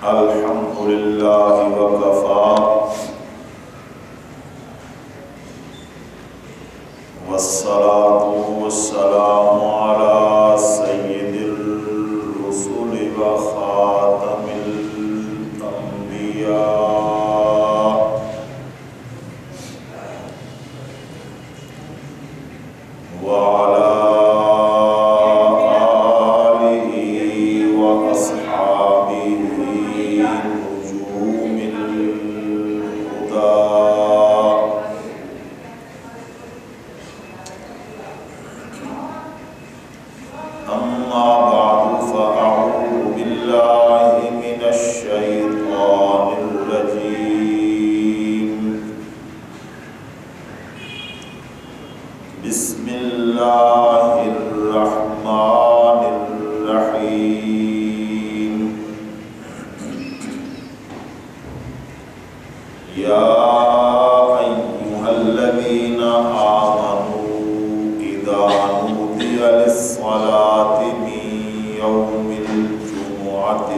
الحمد لله وكفى والصلاة والسلام على سيد الرسل وخاتم الأنبياء وعلى آله وأصحابه نجوم الهدى. أما بعد فأعوذ بالله من الشيطان الرجيم. بسم الله الرحمن الرحيم. يا أيها الذين آمنوا إذا نودي للصلاة من يوم الجمعة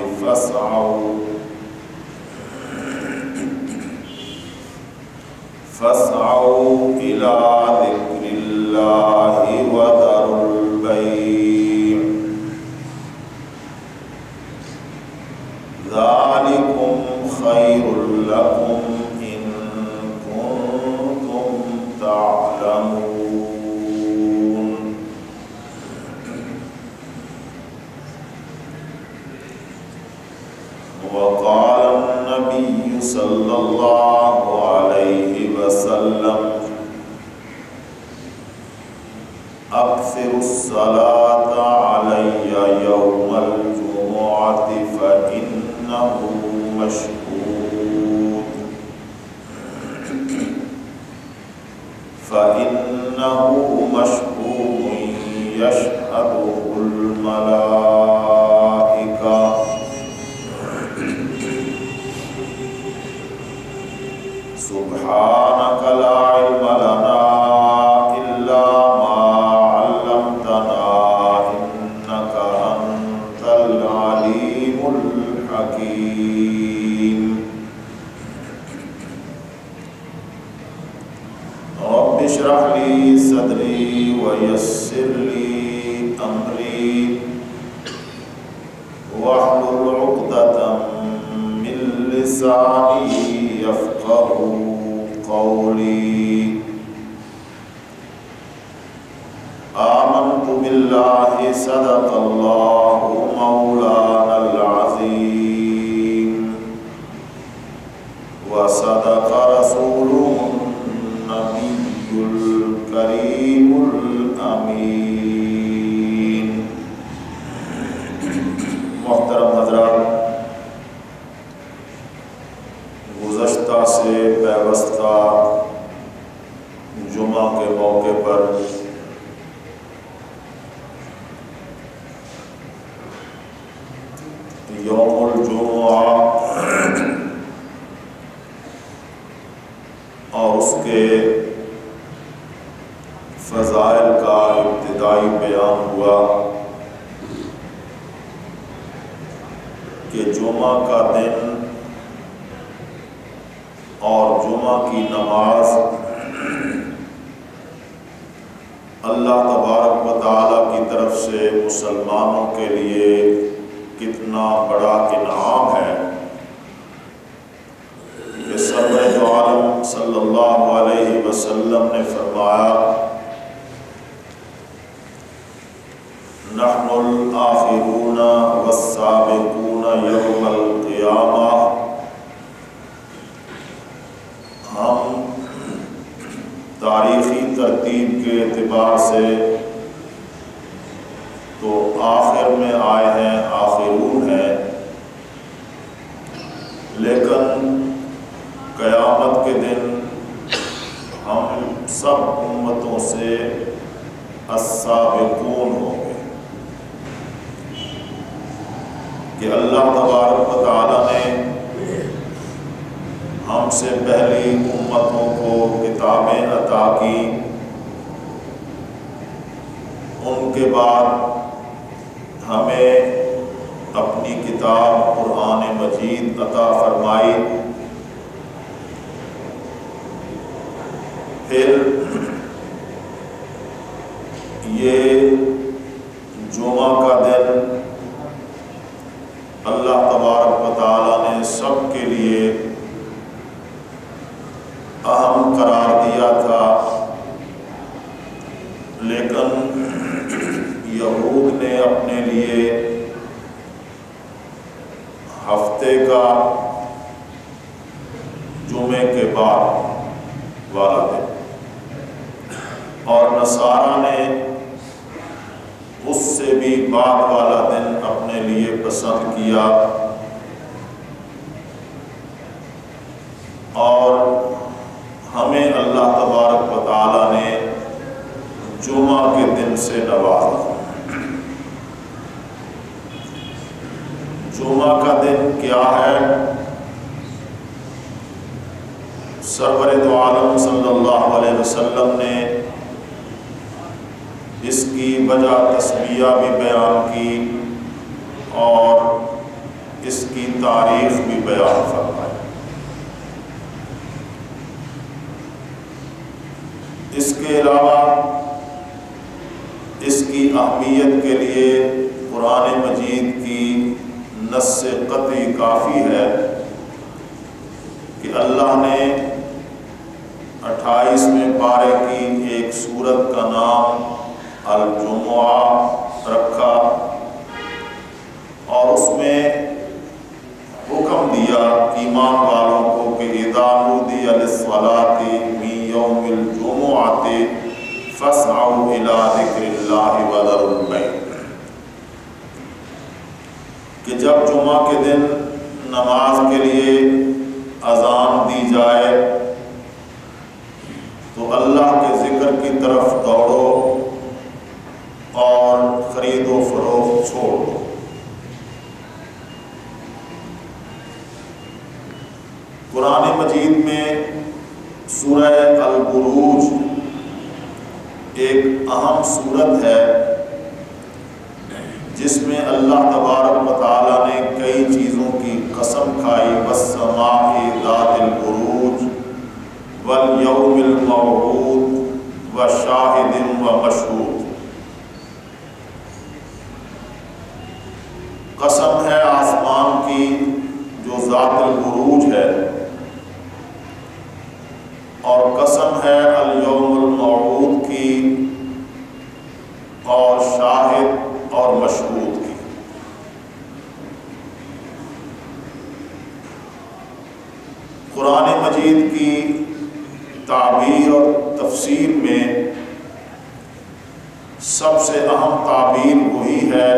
فاسعوا إلى ذكر الله وذروا البيع ذلكم خير لكم إن كنتم تعلمون. وقال النبي صلى الله عليه وسلم أكثر الصلاة علي يوم الجمعة فإنه مشهود يشهده الملائكة. سبحانك لا علم لنا إلا ما علمتنا إنك أنت العليم الحكيم. رب اشرح لي صدري ويسر لي أمري واحلل عقدة من لساني يفقه قولي. آمنت بالله صدق الله مولانا العظيم وصدق رسوله النبي الكريم الأمين. محترم حضرات، گزشتہ سے پیوستہ جمعہ کے موقع پر یوم الجمعہ اور اس کے فضائل کا ابتدائی بیان ہوا کہ جمعہ کا دن اور جمعہ کی نماز اللہ تبارک و تعالیٰ کی طرف سے مسلمانوں کے لیے کتنا بڑا انعام ہے کہ سرور دو عالم صلی اللہ علیہ وسلم نے فرمایا نحن الآخرون والسابقون یوم القیامہ. ہم تاریخی ترتیب کے اعتبار سے تو آخر میں آئے ہیں، آخرون ہیں، لیکن قیامت کے دن ہم سب امتوں سے السابقون ہوں گے کہ اللہ تبارک و تعالیٰ نے ہم سے پہلی امتوں کو کتابیں عطا کی، ان کے بعد ہمیں اپنی کتاب قرآن مجید عطا فرمائی، پھر یہ جمعہ کا دن اللہ تبارک و تعالیٰ نے سب کے لیے اہم قرار دیا تھا، لیکن یہود نے اپنے لیے ہفتے کا جمعے کے بعد والا دن اور نصارہ نے اس سے بھی بعد والا دن اپنے لیے پسند کیا، اور ہمیں اللہ تبارک و تعالیٰ نے جمعہ کے دن سے نوازا۔ جمعہ کا دن کیا ہے؟ سرور دو عالم صلی اللہ علیہ وسلم نے اس کی وجہ تسمیہ بھی بیان کی اور اس کی تاریخ بھی بیان فرمائی۔ اس کے علاوہ اس کی اہمیت کے لیے قرآن مجید کی نص قطعی کافی ہے کہ اللہ نے 28ویں پارے کی ایک سورت کا نام الجمعہ رکھا اور اس میں حکم دیا ایمان والوں کو کہ اذا نودی للصلاۃ من یوم الجمعۃ فاسعوا الی ذکر اللہ وذروا البیع، کہ جب جمعہ کے دن نماز کے لیے اذان دی جائے تو اللہ کے ذکر کی طرف دوڑو اور خرید و فروخت چھوڑ دو۔ قرآن مجید میں سورہ البروج ایک اہم سورت ہے جس میں اللہ تبارک و تعالیٰ نے کئی چیزوں کی قسم کھائی، والسماء ذات البروج والیوم الموعود وشاہد ومشہود۔ قسم ہے آسمان کی جو ذات البروج ہے، اور قسم ہے الیوم الموعود کی اور شاہد اور مشہود کی۔ قرآن مجید کی تعبیر اور تفسیر میں سب سے اہم تعبیر وہی ہے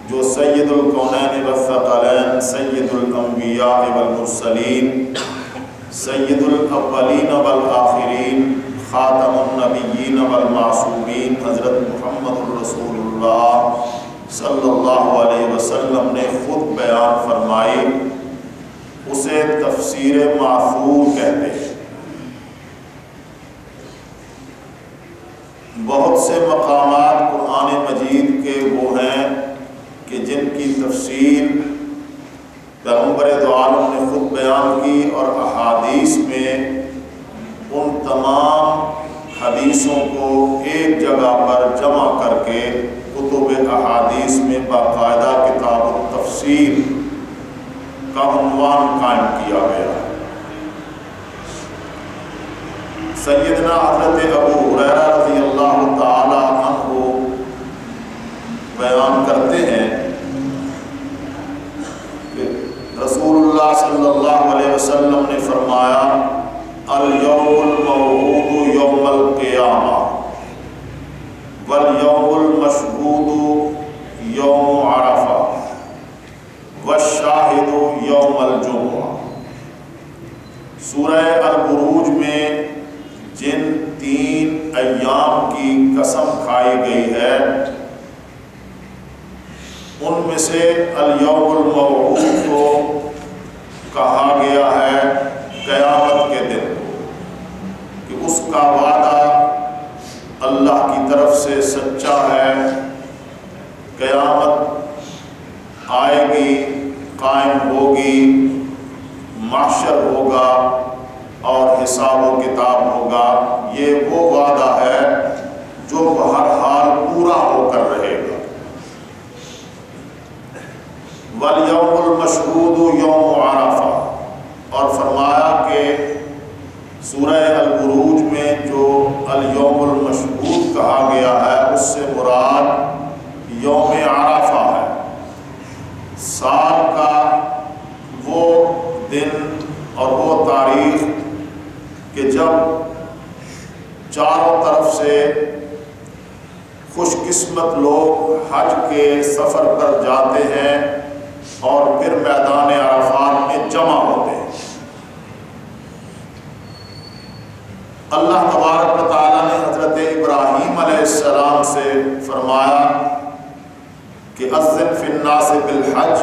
جو سید الکونین والثقلین، سید الانبیاء والمرسلین، سید الاولین والآخرین، خاتم النبیین والمعصومین حضرت محمد رسول اللہ صلی اللہ علیہ وسلم نے خود بیان فرمائی، اسے تفسیر ماثور کہتے ہیں۔ بہت سے مقامات قرآن مجید کے وہ ہیں کہ جن کی تفسیر پیغمبر دو عالم نے خود بیان کی، اور احادیث میں ان تمام حدیثوں کو ایک جگہ پر جمع کر کے کتب احادیث میں باقاعدہ کتاب التفسیر کا عنوان قائم کیا گیا۔ سیدنا حضرت ابو ہریرہ رضی اللہ تعالی عنہ بیان کرتے ہیں کہ رسول اللہ صلی اللہ علیہ وسلم نے فرمایا الیوم الموعود یوم القیامہ والیوم المشہود یوم عرفہ والشاہد یوم الجمعہ۔ سورہ البروج میں جن 3 ایام کی قسم کھائی گئی ہے ان میں سے الیوم الموعود کو کہا گیا ہے قیامت کے دن، کہ اس کا وعدہ اللہ کی طرف سے سچا ہے، قیامت آئے گی، قائم ہوگی، محشر ہوگا اور حساب و کتاب ہوگا، یہ وہ وعدہ ہے جو بہرحال پورا ہو کر رہے گا۔ وَالْيَوْمُ الْمَشْهُودُ يَوْمُ عَرَفَہ، اور فرمایا کہ سورہ البروج میں جو الیوم المشہود کہا گیا ہے اس سے مراد یوم عرفہ ہے، سال کا وہ دن اور وہ تاریخ کہ جب چاروں طرف سے خوش قسمت لوگ حج کے سفر پر جاتے ہیں اور پھر میدان عرفات میں جمع ہوتے ہیں۔ اللہ تبارک و تعالیٰ نے حضرت ابراہیم علیہ السلام سے فرمایا کہ اذن فی الناس بالحج،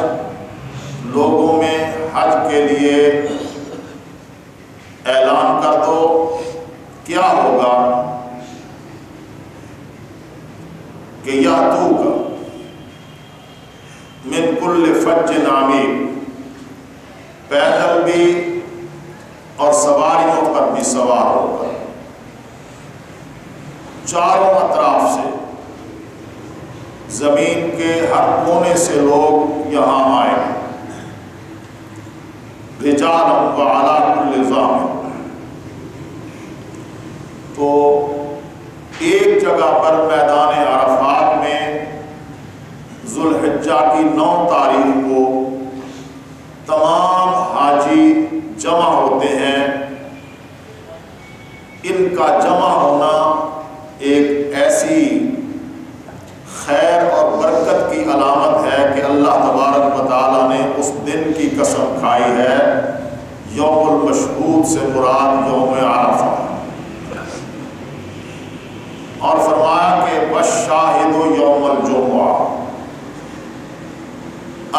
لوگوں میں حج کے لیے اعلان کر دو۔ کیا ہوگا کہ یاتوک من کل فج عمیق، پیدل بھی اور سواریوں پر بھی سوار ہو کر چاروں اطراف سے، زمین کے ہر کونے سے لوگ یہاں آئے، رجالا وعلی کل ضامر۔ تو ایک جگہ پر میدان عرفات میں ذوالحجہ کی 9 تاریخ کو تمام حاجی جمع ہوتے ہیں۔ ان کا جمع ہونا ایک ایسی خیر اور برکت کی علامت ہے کہ اللہ تبارک و تعالیٰ نے اس دن کی قسم کھائی ہے، یوم المشہود سے مراد یوم عرفہ، اور فرمایا کہ وَالشَّاهِدُ يَوْمَ الْجُمُعَةِ،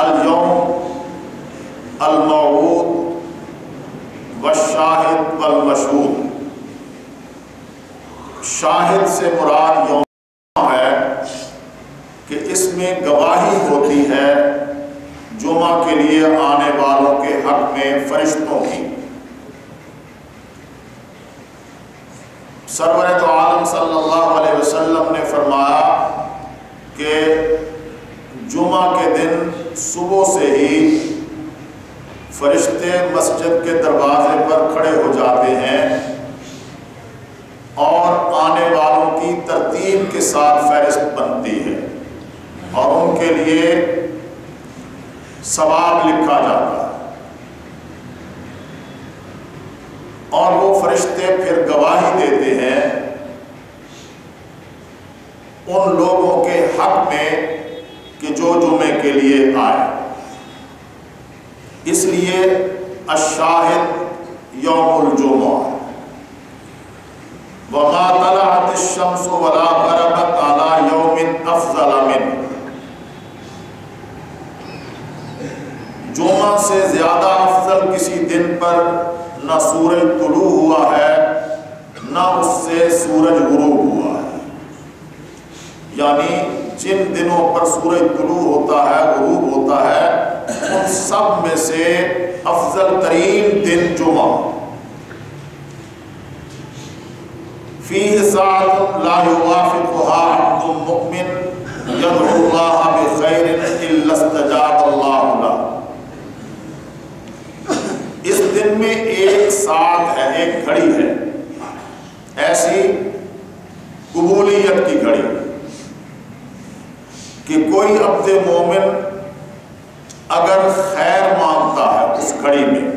اليوم الموعود والشاہد والمشہود۔ شاہد سے مراد یوم ہے کہ اس میں گواہی ہوتی ہے جمعہ کے لیے آنے والوں کے حق میں فرشتوں کی۔ سرور تو عالم صلی اللہ علیہ وسلم نے فرمایا کہ جمعہ کے دن صبح سے ہی فرشتے مسجد کے دروازے پر کھڑے ہو جاتے ہیں اور آنے والوں کی ترتیب کے ساتھ فہرست بنتی ہے اور ان کے لیے ثواب لکھا جاتا ہے، اور وہ فرشتے پھر گواہی دیتے ہیں ان لوگوں کے حق میں کہ جو جمعے کے لیے آئے۔ اس لیے الشاہد یوم الجمعہ، وما طلعت الشمس ولا غربت على یوم افضل منه، جمعہ سے زیادہ افضل کسی دن پر نہ سورج طلوع ہوا ہے نہ اس سے سورج غروب ہوا ہے، یعنی جن دنوں پر سورج طلوع ہوتا ہے غروب ہوتا ہے ان سب میں سے افضل ترین دن جمعہ۔ فیہ ساعۃ لا یوافقها عبد مؤمن یدعو اللہ بخیر الا استجاب اللہ لہ، اس دن میں ایک ساعت ہے، ایک گھڑی ہے، ایسی قبولیت کی گھڑی کہ کوئی عبد مومن اگر خیر مانگتا ہے اس گھڑی میں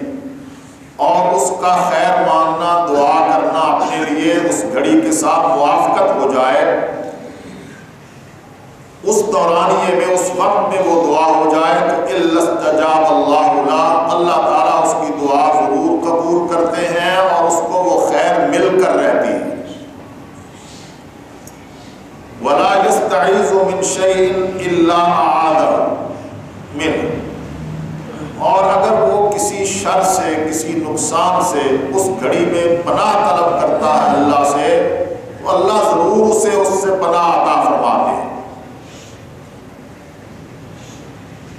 اور اس کا خیر مانگنا دعا کرنا اپنے لیے اس گھڑی کے ساتھ موافقت ہو جائے، اس دورانیے میں اس وقت میں وہ دعا ہو جائے تو الا استجاب اللہ لہ، اللہ تعالیٰ اس کی دعا ضرور قبول کرتے ہیں اور اس کو وہ خیر مل کر رہتی ہے۔ وَلَا يَسْتَعِيذُ مِنْ شَيْءٍ إِلَّا أَعَاذَهُ مِنْهُ، اور اگر وہ کسی شر سے کسی نقصان سے اس گھڑی میں پناہ طلب کرتا ہے اللہ سے تو اللہ ضرور اسے اس سے پناہ عطا فرماتے ہیں۔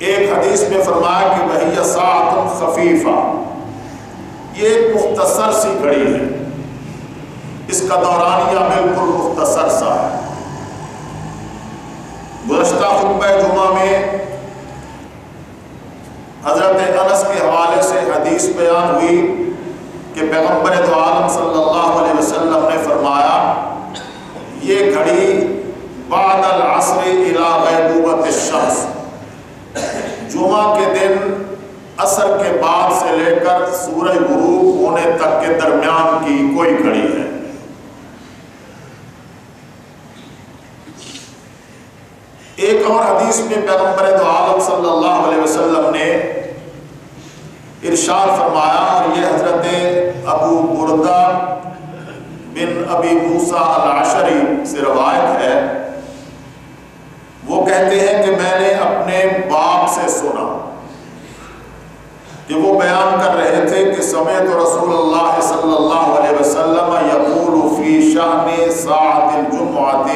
ایک حدیث میں فرمایا کہ وہی ساعۃ خفیفہ، یہ ایک مختصر سی گھڑی ہے، اس کا دورانیہ بالکل مختصر سا ہے۔ گزشتہ خطبہ جمعہ میں حضرت انس کے حوالے سے حدیث بیان ہوئی کہ پیغمبر دو عالم صلی اللہ علیہ وسلم نے فرمایا یہ گھڑی بعد العصر الی غیبوبۃ الشمس، جمعہ کے دن عصر کے بعد سے لے کر سورج غروب ہونے تک کے درمیان کی کوئی گھڑی ہے۔ ایک اور حدیث میں پیغمبر دو عالم صلی اللہ علیہ وسلم نے ارشاد فرمایا، اور یہ حضرت ابو بردہ بن ابی موسیٰ العشری سے روایت ہے، وہ کہتے ہیں کہ میں نے اپنے باپ سے سنا کہ وہ بیان کر رہے تھے کہ سمعت رسول اللہ صلی اللہ علیہ وسلم یقول فی شأن ساعۃ الجمعۃ،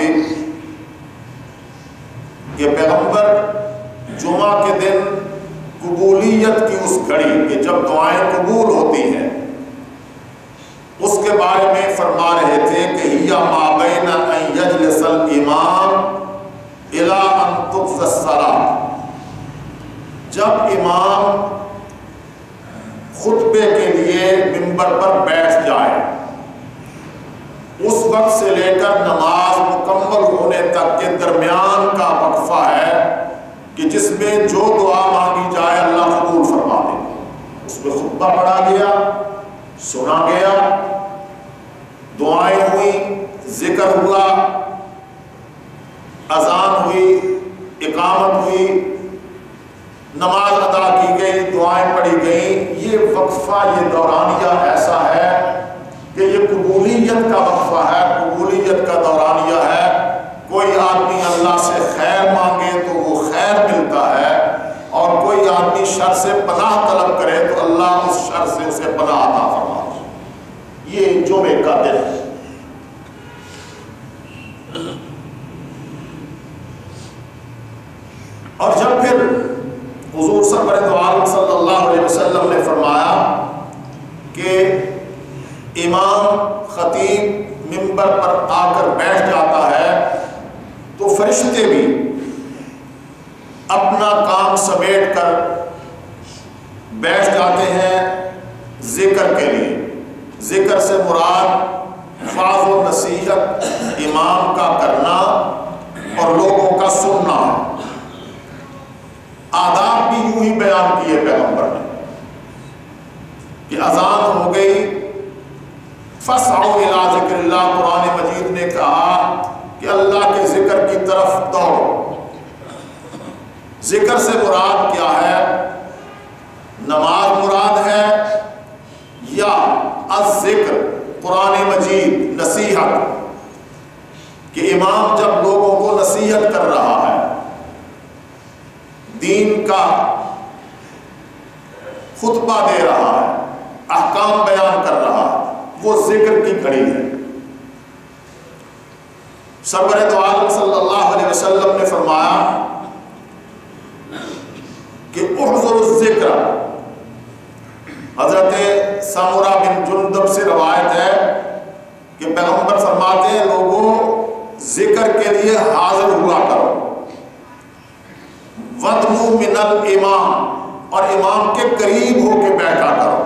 کہ پیغمبر جمعہ کے دن قبولیت کی اس گھڑی کہ جب دعائیں قبول ہوتی ہیں اس کے بارے میں فرما رہے تھے کہ ہی ما بین ان یجلس الامام الی ان تقضی الصلاۃ، جب امام خطبے کے لیے منبر پر بیٹھ جائے اس وقت سے لے کر نماز مکمل ہونے تک کے درمیان کا وقفہ ہے کہ جس میں جو دعا مانگی جائے اللہ قبول فرما دے۔ اس میں خطبہ پڑھا گیا، سنا گیا، دعائیں ہوئی، ذکر ہوا، اذان ہوئی، اقامت ہوئی، نماز ادا کی گئی، دعائیں پڑھی گئیں۔ یہ وقفہ، یہ دورانیہ ایسا ہے کہ یہ قبولیت کا وقفہ ہے، قبولیت کا دورانیہ ہے۔ کوئی آدمی اللہ سے خیر مانگے تو وہ خیر ملتا ہے، اور کوئی آدمی شر سے پناہ طلب کرے تو اللہ اس شر سے اسے پناہ عطا فرماتا ہے۔ یہ جمعے کا دن ہے۔ اور جب پھر حضور سرور دو عالم صلی اللہ علیہ وسلم نے فرمایا کہ امام خطیب منبر پر آ کر بیٹھ جاتا ہے تو فرشتے بھی اپنا کام سمیٹ کر بیٹھ جاتے ہیں ذکر کے لیے۔ ذکر سے مراد واعظ و نصیحت امام کا کرنا اور لوگوں کا سننا ہے۔ آداب بھی یوں ہی بیان کیے پیغمبر نے کہ اذان ہو گئی، فَاسْعَوْا إِلَىٰ ذِكْرِ اللَّهِ، قرآن مجید نے کہا کہ اللہ کے ذکر کی طرف دوڑو۔ ذکر سے مراد کیا ہے؟ نماز مراد ہے یا الذکر قرآن مجید نصیحت، کہ امام جب لوگوں کو نصیحت کر رہا ہے، دین کا خطبہ دے رہا ہے، احکام بیان کر رہا ہے، وہ ذکر کی گھڑی ہے۔ سرور دو عالم صلی اللہ علیہ وسلم نے فرمایا کہ احضر الذکر، حضرت سامورہ بن جندب سے روایت ہے کہ پیغمبر فرماتے ہیں لوگوں ذکر کے لیے حاضر ہوا کرو، وَدْنُوا مِنَ الْإِمَامِ، اور امام کے قریب ہو کے بیٹھا کرو۔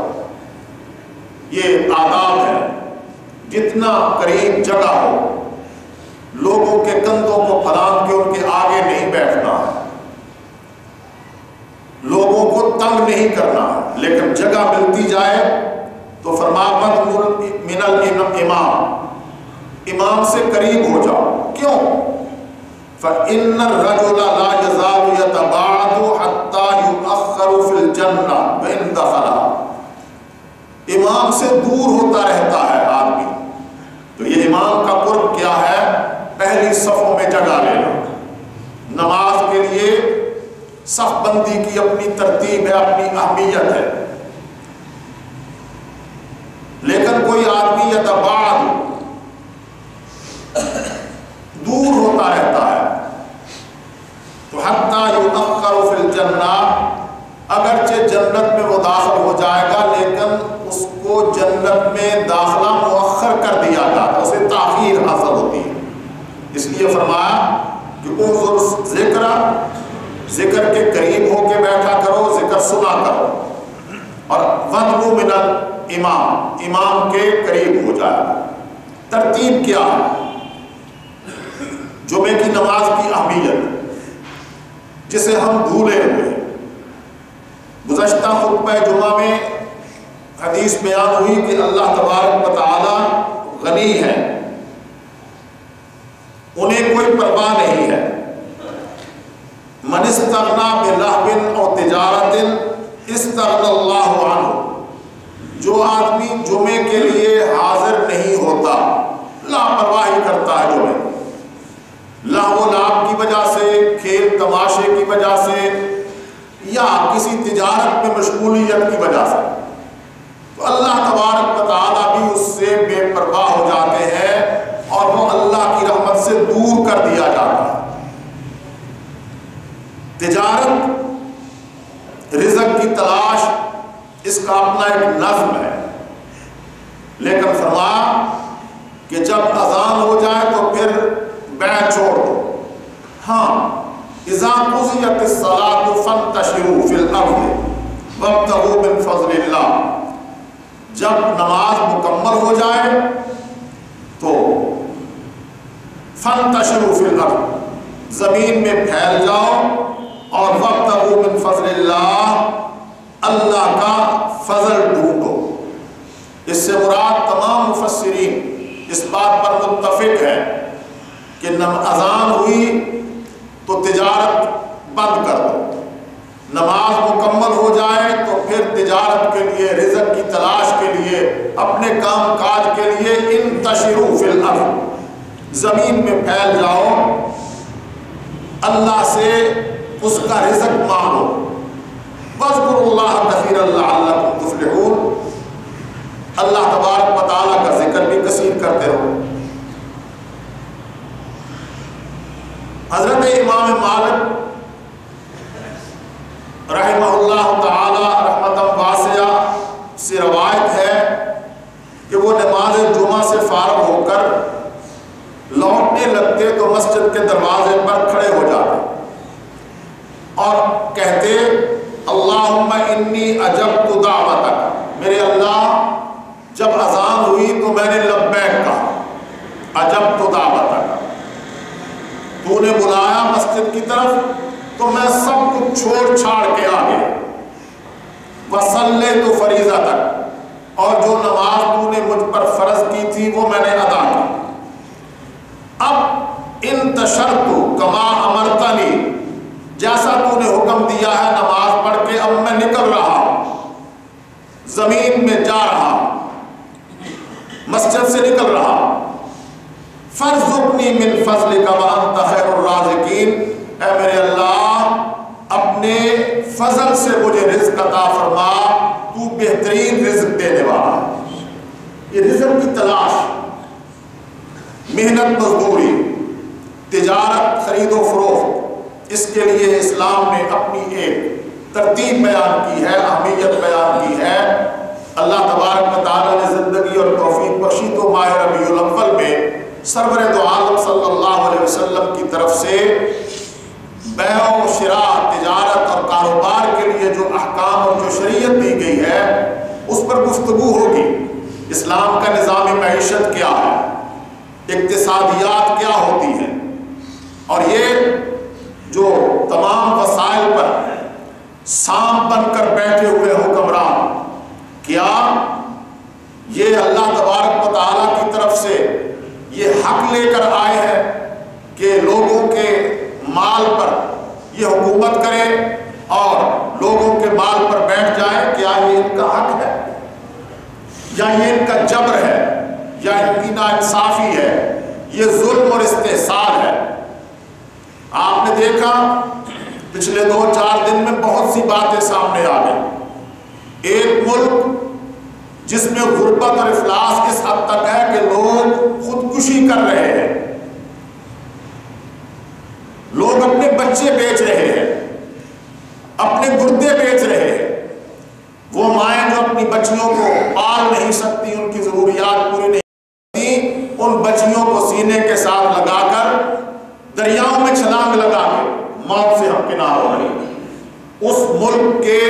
یہ آداب ہے، جتنا قریب جگہ ہو، لوگوں کے کندھوں کو پھلانگ کے ان کے آگے نہیں بیٹھنا ہے، لوگوں کو تنگ نہیں کرنا ہے، لیکن جگہ ملتی جائے تو فرمایا وَدْنُوا مِنَ الْإِمَامِ، امام سے قریب ہو جاؤ۔ کیوں؟ فَإِنَّ الرَّجُلَ لَا يَزَالُ يَتَبَاعَدُ حَتَّى يُؤَخَّرُ فِي الْجَنَّةِ وَإِنْ دَخَلَهَا، امام سے دور ہوتا رہتا ہے آدمی، تو یہ امام کا قرب کیا ہے؟ پہلی صفوں میں جگہ لینا۔ نماز کے لیے صف بندی کی اپنی ترتیب ہے، اپنی اہمیت ہے، لیکن کوئی آدمی یتباعد دور ہوتا رہتا ہے تو حتی یؤخر فی الجنہ، اس لیے فرمایا کہ انظر ذکر، ذکر کے قریب ہو کے بیٹھا کرو، ذکر سنا کرو، اور وَدْنُ مِنَ الْإِمَامِ، امام کے قریب ہو جائے۔ ترتیب کیا ہے؟ جمعے کی نماز کی اہمیت جسے ہم بھولے ہوئے ہیں۔ گزشتہ خطبہ جمعہ میں حدیث بیان ہوئی کہ اللہ تبارک و تعالی غنی ہے، انہیں کوئی پرواہ نہیں ہے۔ من استغنا بلہو او تجارت استغنى اللہ عنہ، جو آدمی جمعے کے لیے حاضر نہیں ہوتا، لاپرواہی کرتا ہے جمعے، لہو لعب کی وجہ سے، کھیل تماشے کی وجہ سے، یا کسی تجارت میں مشغولیت کی وجہ سے، تو اللہ تبارک و تعالیٰ بھی اس سے بے پرواہ ہو جاتے ہیں اور وہ اللہ کی رحمت سے دور کر دیا جاتا ہے۔ تجارت، رزق کی تلاش، اس کا اپنا ایک نظم ہے، لیکن فرمایا کہ جب اذان ہو جائے تو پھر بیع چھوڑ دو۔ ہاں، اذا قضیت الصلاۃ فانتشروا فی الارض وابتغوا من فضل اللہ، جب نماز مکمل ہو جائے تو فانتشروا فی الارض، زمین میں پھیل جاؤ، اور وابتغوا من فضل اللہ، اللہ کا فضل ڈھونڈو۔ اس سے مراد تمام مفسرین اس بات پر متفق ہے کہ اذان ہوئی تو تجارت بند کر دو، نماز مکمل ہو جائے تو پھر تجارت کے لیے، رزق کی تلاش کے لیے، اپنے کام کاج کے لیے انتشروا فی الارض، زمین میں پھیل جاؤ، اللہ سے اس کا رزق مانگو۔ واذکروا اللہ کثیرا لعلکم تفلحون، اللہ تبارک و تعالیٰ کا ذکر بھی کثیر کرتے رہو۔ حضرت امام مالک رحمہ اللہ تعالی رحمتا واسعہ سے روایت ہے کہ وہ نماز جمعہ سے فارغ ہو کر لوٹنے لگتے تو مسجد کے دروازے پر کھڑے ہو جاتے اور کہتے اللہم انی اجبت دعوتک، میرے اللہ جب اذان ہوئی تو میں نے لبیک کہا، اجبت دعوتک، تو نے بلایا مسجد کی طرف تو میں سب کچھ چھوڑ چھاڑ کے آ گیا، وصلیت فریضتک، اور جو نماز تو نے مجھ پر فرض کی تھی وہ میں نے ادا کی۔ اب انتشرت کما امرتنی، جیسا تو نے حکم دیا ہے نماز پڑھ کے اب میں نکل رہا ہوں، زمین میں جا رہا ہوں، مسجد سے نکل رہا ہوں۔ فارزقنی من فضلک وانت خیر الرازقین، اے میرے اللہ اپنے فضل سے مجھے رزق عطا فرما، تو بہترین رزق دینے والا ہے۔ یہ رزق کی تلاش، محنت مزدوری، تجارت، خرید و فروخت، اس کے لیے اسلام نے اپنی ایک ترتیب بیان کی ہے، اہمیت بیان کی ہے۔ اللہ تبارک و تعالیٰ نے زندگی اور توفیق بخشی تو ماہ ربیع الاول میں سرور دو عالم صلی اللہ علیہ وسلم کی طرف سے بیع و شراء، تجارت اور کاروبار کے لیے جو احکام اور جو شریعت دی گئی ہے اس پر گفتگو ہوگی۔ اسلام کا نظام معیشت کیا ہے، اقتصادیات کیا ہوتی ہیں، اور یہ جو تمام وسائل پر سام بن کر بیٹھے ہوئے حکمران، کیا یہ اللہ تبارک و تعالیٰ کی طرف سے یہ حق لے کر آئے ہیں کہ لوگوں کے مال پر یہ حکومت کرے اور لوگوں کے مال پر بیٹھ جائے؟ کیا یہ ان کا حق ہے یا یہ ان کا جبر ہے یا ان کی ناانصافی ہے؟ یہ ظلم اور استحصال ہے۔ آپ نے دیکھا پچھلے 2-4 دن میں بہت سی باتیں سامنے آ گئی۔ ایک ملک جس میں غربت اور افلاس اس حد تک ہے کہ لوگ خودکشی کر رہے ہیں، لوگ اپنے بچے بیچ رہے ہیں، اپنے گردے بیچ رہے ہیں۔ وہ مائیں جو اپنی بچیوں کو پال نہیں سکتی، ان کی ضروریات پوری نہیں کرتی، ان بچیوں کو سینے کے ساتھ لگا کر دریاؤں میں چھلانگ لگا کے موت سے ہمکنار ہو رہی ہے۔ اس ملک کے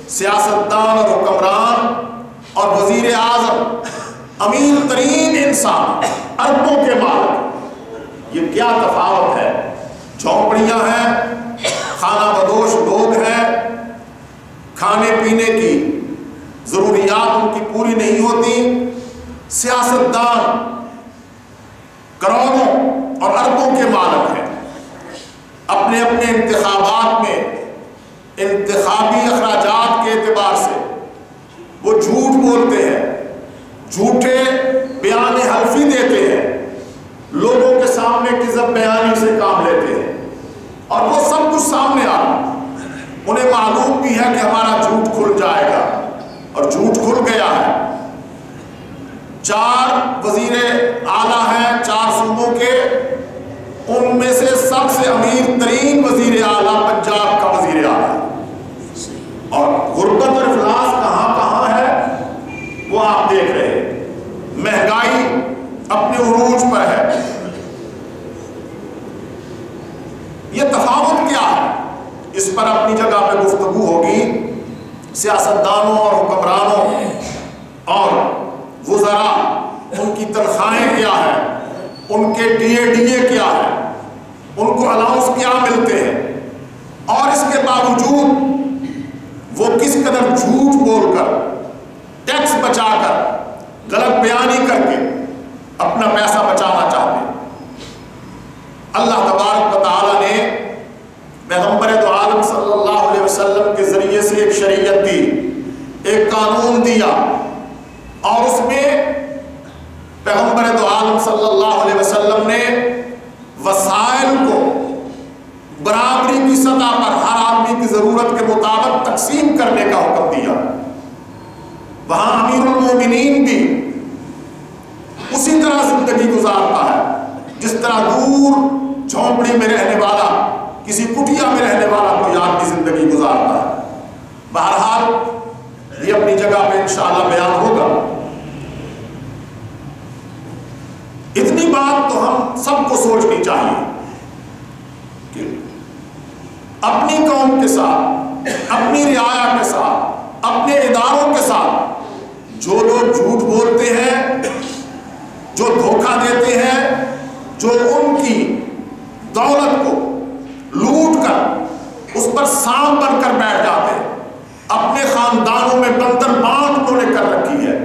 سیاستدان اور حکمران اور وزیر اعظم، امیر ترین انسان، اربوں کے مالک، یہ کیا تفاوت ہے؟ جھونپڑیاں ہیں، خانہ بدوش لوگ ہیں، کھانے پینے کی ضروریات ان کی پوری نہیں ہوتی، سیاستدان کروڑوں اور اربوں کے مالک ہیں، اپنے اپنے انتخابات میں انتخابی اخراجات کے اعتبار سے وہ جھوٹ بولتے ہیں، جھوٹے بیان حلفی دیتے ہیں، لوگوں کے سامنے کذب بیانی سے کام لیتے ہیں، اور وہ سب کچھ سامنے آ رہا، انہیں معلوم بھی ہے کہ ہمارا جھوٹ کھل جائے گا، اور جھوٹ کھل گیا ہے۔ 4 وزیر اعلیٰ ہیں 4 صوبوں کے، ان میں سے سب سے امیر ترین وزیر اعلیٰ پنجاب کا وزیر اعلیٰ، اور غربت اور افلاس کہاں کہاں ہے وہ آپ دیکھ رہے ہیں، مہنگائی اپنے عروج پر ہے۔ یہ تفاوت کیا ہے؟ اس پر اپنی جگہ پہ گفتگو ہوگی۔ سیاستدانوں اور حکمرانوں اور وزراء، ان کی تنخواہیں کیا ہیں، ان کے ڈی اے کیا ہے، ان کو الاؤنس کیا ملتے ہیں، اور اس کے باوجود وہ کس قدر جھوٹ بول کر، ٹیکس بچا کر، غلط بیانی کر کے اپنا پیسہ بچانا چاہتے ہیں۔ اللہ تبارک و تعالیٰ نے پیغمبر دو عالم صلی اللہ علیہ وسلم کے ذریعے سے ایک شریعت دی، ایک قانون دیا، اور اس میں پیغمبر دو عالم صلی اللہ علیہ وسلم نے وسائل کو برابری کی سطح پر ہر آدمی کی ضرورت کے مطابق تقسیم کرنے کا حکم دیا۔ وہاں امیر المومنین بھی اسی طرح زندگی گزارتا ہے جس طرح دور جھونپڑی میں رہنے والا، کسی کٹیا میں رہنے والا کوئی آدمی زندگی گزارتا ہے۔ بہرحال یہ اپنی جگہ پہ انشاءاللہ بیان ہوگا۔ اتنی بات تو ہم سب کو سوچنی چاہیے کہ اپنی قوم کے ساتھ، اپنی رعایا کے ساتھ، اپنے اداروں کے ساتھ جو لوگ جھوٹ بولتے ہیں، جو دھوکہ دیتے ہیں، جو ان کی دولت کو لوٹ کر اس پر سانپ بن کر بیٹھ جاتے ہیں، اپنے خاندانوں میں بندر بانٹ انہوں نے کر رکھی ہے،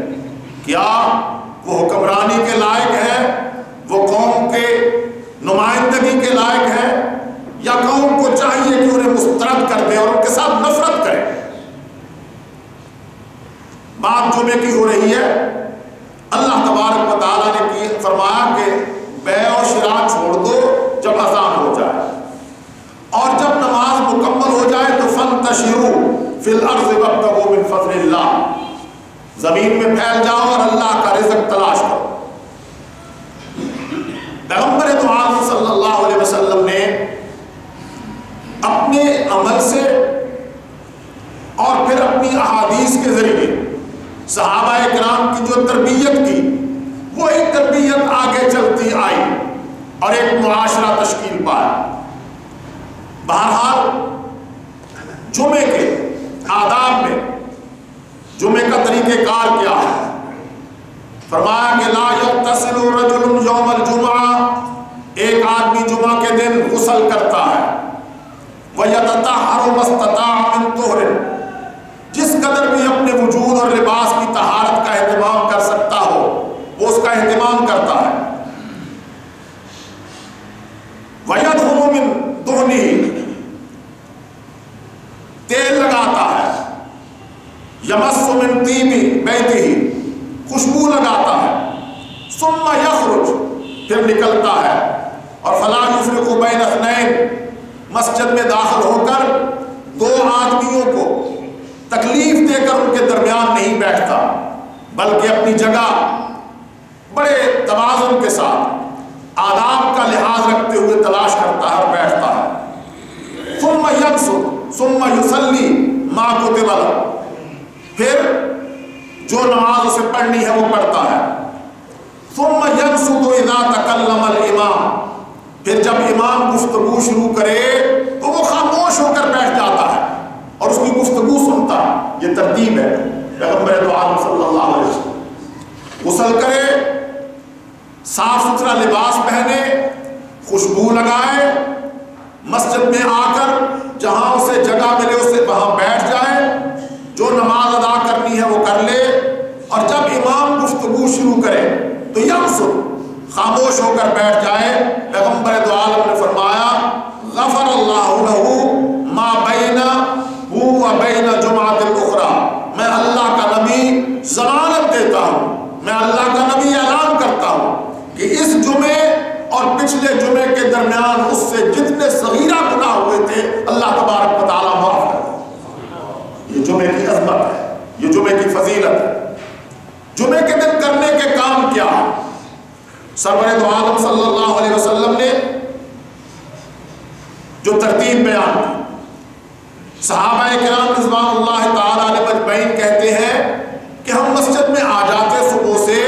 کیا وہ حکمرانی کے لائق ہے؟ وہ قوم کے نمائندگی کے لائق ہے؟ یا قوم کو چاہیے کہ انہیں مسترد کر دے اور ان کے ساتھ نفرت کرے؟ بات جمعے کی ہو رہی ہے، اللہ تبارک و تعالیٰ نے فرمایا کہ بیع و شراء چھوڑ دو جب اذان ہو جائے، اور جب نماز مکمل ہو جائے تو فانتشروا فی الارض وابتغوا من فضل اللہ، زمین میں پھیل جاؤ اور اللہ کا رزق تلاش کرو۔ پیغمبر دو عالم صلی اللہ علیہ وسلم نے اپنے عمل سے اور پھر اپنی احادیث کے ذریعے صحابہ کرام کی جو تربیت کی، وہ ایک تربیت آگے چلتی آئی اور ایک معاشرہ تشکیل پایا۔ بہرحال جمعے کے آداب میں جمعے کا طریقہ کار کیا ہے؟ فرمایا کہ لا یغتسل رجل یوم الجمعہ، ایک آدمی جمعہ کے دن غسل کرتا ہے، وَيَتَطَهَّرُ مَا اسْتَطَاعَ مِن طُهْرٍ، جس قدر بھی اپنے وجود اور لباس کی طہارت کا اہتمام کر سکتا ہو وہ اس کا اہتمام کرتا ہے، وَيَدْهُنُ مِن دُهْنِهِ، تیل لگاتا ہے، یمس من طیب بیتہ، خوشبو لگاتا ہے، ثم یخرج، پھر نکلتا ہے، اور فلا یفرق بین اثنین، مسجد میں داخل ہو کر 2 آدمیوں کو تکلیف دے کر ان کے درمیان نہیں بیٹھتا، بلکہ اپنی جگہ بڑے توازن کے ساتھ آداب کا لحاظ رکھتے ہوئے تلاش کرتا ہے اور بیٹھتا ہے۔ ثم یقصد ثم یصلی ما کتب لہ، پھر جو نماز اسے پڑھنی ہے وہ پڑھتا ہے۔ ثم ينصت اذا تکلم الامام، پھر جب امام گفتگو شروع کرے تو وہ خاموش ہو کر بیٹھ جاتا ہے اور اس کی گفتگو سنتا ہے۔ یہ ترتیب ہے پیغمبر دو عالم صلی اللہ علیہ وسلم۔ غسل کرے، صاف ستھرا لباس پہنے، خوشبو لگائے، مسجد میں آ کر جہاں اسے جگہ ملے اسے وہاں بیٹھ جائے، جو نماز ادا کرنی ہے وہ کر لے، اور جب امام گفتگو شروع کرے تو یمسک، خاموش ہو کر بیٹھ جائے۔ پیغمبر دو عالم نے فرمایا غفر اللہ لہ ما بینہ و بین جمعۃ الاخری، میں اللہ کا نبی ضمانت دیتا ہوں، میں اللہ کا نبی اعلان کرتا ہوں کہ اس جمعے اور پچھلے جمعے کے درمیان اس سے جتنے صغیرہ گناہ ہوئے تھے اللہ تبارک و تعالیٰ معاف کر دے۔ یہ جمعے کی عظمت ہے، یہ جمعے کی فضیلت ہے۔ جمعے کے دن کرنے کے کام کیا ہے؟ سرور دو عالم صلی اللہ علیہ وسلم نے جو ترتیب بیان کی، صحابہ کرام رضوان اللہ تعالیٰ علیہ مجمعین کہتے ہیں کہ ہم مسجد میں آ جاتے، صبح سے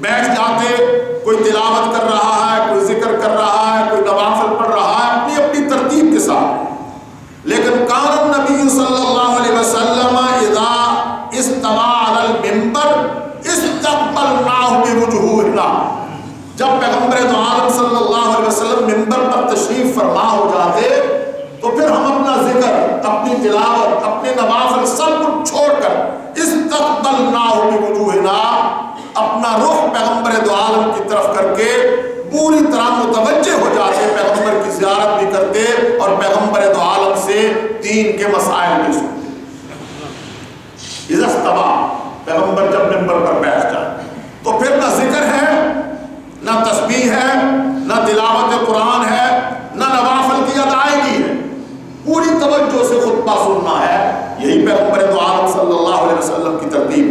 بیٹھ جاتے، کوئی تلاوت کر رہا ہے، کوئی ذکر کر رہا ہے، کوئی نوافل پڑھ رہا ہے اپنی اپنی ترتیب کے ساتھ، لیکن کان النبی صلی اللہ علیہ وسلم اذا استوى علی المنبر استقبلناہ بوجوہنا، جب پیغمبر دو عالم صلی اللہ علیہ وسلم منبر پر تشریف فرما ہو جاتے تو پھر ہم اپنا ذکر، اپنی تلاوت، اپنے نوافل سب کچھ چھوڑ کر استقبلناہ بوجوہنا، اپنا رخ پیغمبر دو عالم کی طرف کر کے پوری طرح متوجہ ہو جاتے، پیغمبر کی زیارت بھی کرتے اور پیغمبر دو عالم سے دین کے مسائل بھی سنتے۔ اذا استوى، پیغمبر جب منبر پر بیٹھ جائے تو پھر نہ ذکر ہے، نہ تسبیح ہے، نہ تلاوت قرآن ہے، نہ نوافل کی ادائیگی ہے، پوری توجہ سے خطبہ سننا ہے۔ یہی پیغمبر دو عالم صلی اللہ علیہ وسلم کی ترتیب۔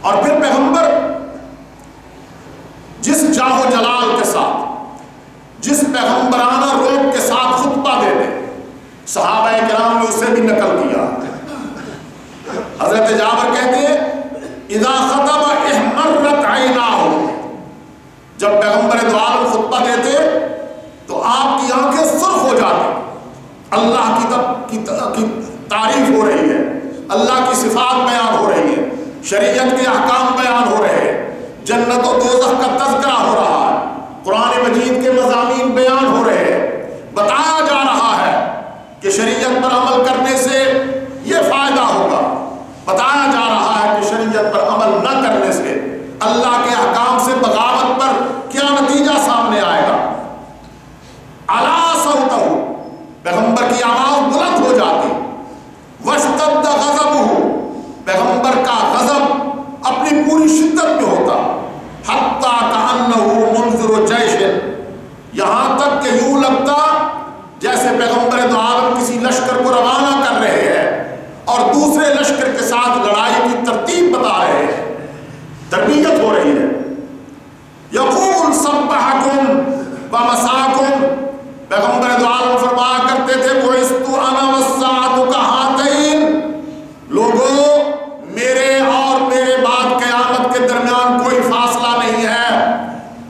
اور پھر پیغمبر جس جاہ و جلال کے ساتھ، جس پیغمبرانہ روب کے ساتھ خطبہ دیتے، صحابہ کرام نے اسے بھی نقل کیا۔ حضرت جابر کہتے ہیں اذا خطب احمرت عیناہ، جب پیغمبر دو عالم خطبہ دیتے تو آپ کی آنکھیں سرخ ہو جاتی، اللہ کی تعریف ہو رہی ہے، اللہ کی صفات بیان ہو رہی ہے، شریعت کے احکام بیان ہو رہے ہیں، جنت و دوزخ کا تذکرہ ہو رہا ہے، قرآن مجید کے مضامین بیان ہو رہے ہیں، بتایا جا رہا ہے کہ شریعت پر عمل کرنے سے یہ فائدہ ہوگا، بتایا جا رہا ہے کہ شریعت پر عمل نہ کرنے سے، اللہ کے احکام سے بغاوت پر کیا نتیجہ سامنے آئے گا۔ علا صوتہ، پیغمبر کی آواز بلند ہو جاتی، واشتد غضبہ، پیغمبر کا غضب اپنی پوری شدت میں ہوتا، حتی کأنہ منذر جیش، یہاں تک کہ یوں لگتا جیسے پیغمبر دو عالم کسی لشکر کو روانہ کر رہے ہیں اور دوسرے لشکر کے ساتھ لڑائی کی ترتیب بتا رہے ہیں، تربیت ہو رہی ہے۔ یقول سبحکم ومساکم، پیغمبر دو عالم فرمایا کرتے تھے بعثت انا والساعۃ کہاتین، لوگوں میرے اور میرے بعد قیامت کے درمیان کوئی فاصلہ نہیں ہے،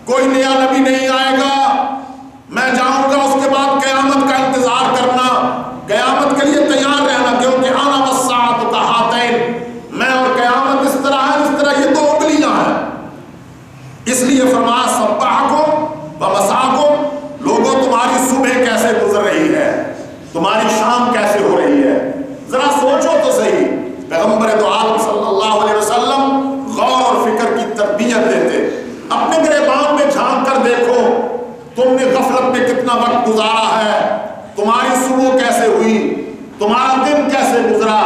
کوئی نیا نبی نہیں آئے گا، میں جاؤں گا، اس کے بعد قیامت کا انتظار کرنا، قیامت کے لیے تیار رہنا، کیونکہ انا والساعۃ کہاتین، میں اور قیامت اس طرح ہے جس طرح یہ دو انگلیاں ہیں۔ اس لیے فرمایا سبحکم ومساکم، لوگوں تمہاری صبح کیسے گزر رہی ہے، تمہاری شام کیسے ہو رہی ہے، ذرا سوچو تو صحیح۔ پیغمبر دو عالم صلی اللہ علیہ وسلم غور اور فکر کی تربیت دیتے، اپنے گریبان میں جھانک کر دیکھو تم نے غفلت میں کتنا وقت گزارا ہے، تمہاری صبح کیسے ہوئی، تمہارا دن کیسے گزرا،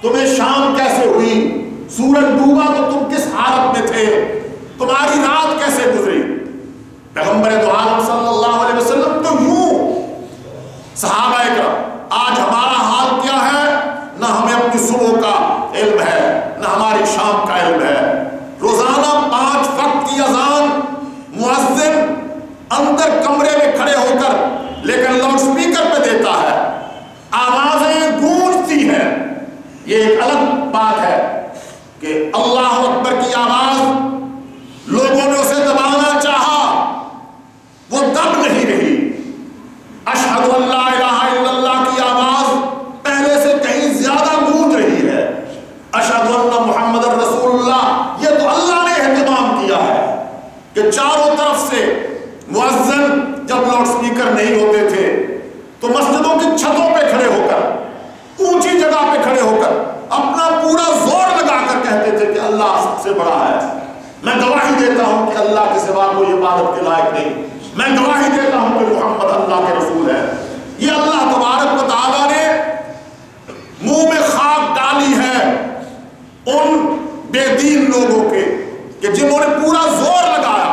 تمہیں شام کیسے ہوئی، سورج ڈوبا تو تم کس حالت میں تھے، تمہاری رات کیسے گزری۔ پیغمبر دو عالم صلی اللہ علیہ وسلم تو یوں، صحابہ اکرام آج ہمارا حال کیا ہے، نہ ہمیں اپنی صبح کا علم ہے، نہ ہماری شام کا علم ہے۔ روزانہ 5 وقت کی اذان مؤذن اندر کمرے میں کھڑے ہو کر لیکن لاؤڈ سپیکر پہ دیتا ہے، آوازیں گونجتی ہیں، یہ ایک الگ بات ہے کہ اللہ اکبر کی آواز لوگوں نے اسے دبانا چاہا، اشہد ان لا الہ الا اللہ کی آواز پہلے سے کہیں زیادہ گونج رہی ہے. اشہد ان محمد رسول اللہ، یہ تو اللہ نے اہتمام کیا ہے کہ چاروں طرف سے مؤذن جب لاؤڈ سپیکر نہیں ہوتے تھے تو مسجدوں کی چھتوں پہ کھڑے ہو کر، اونچی جگہ پہ کھڑے ہو کر اپنا پورا زور لگا کر کہتے تھے کہ اللہ سب سے بڑا ہے. میں گواہی دیتا ہوں کہ اللہ کے سوا کوئی عبادت کے لائق نہیں. میں گواہی دیتا ہوں کہ محمد اللہ کے رسول ہے. یہ اللہ تبارک و تعالیٰ نے منہ میں خاک ڈالی ہے ان بے دین لوگوں کے کہ جنہوں نے پورا زور لگایا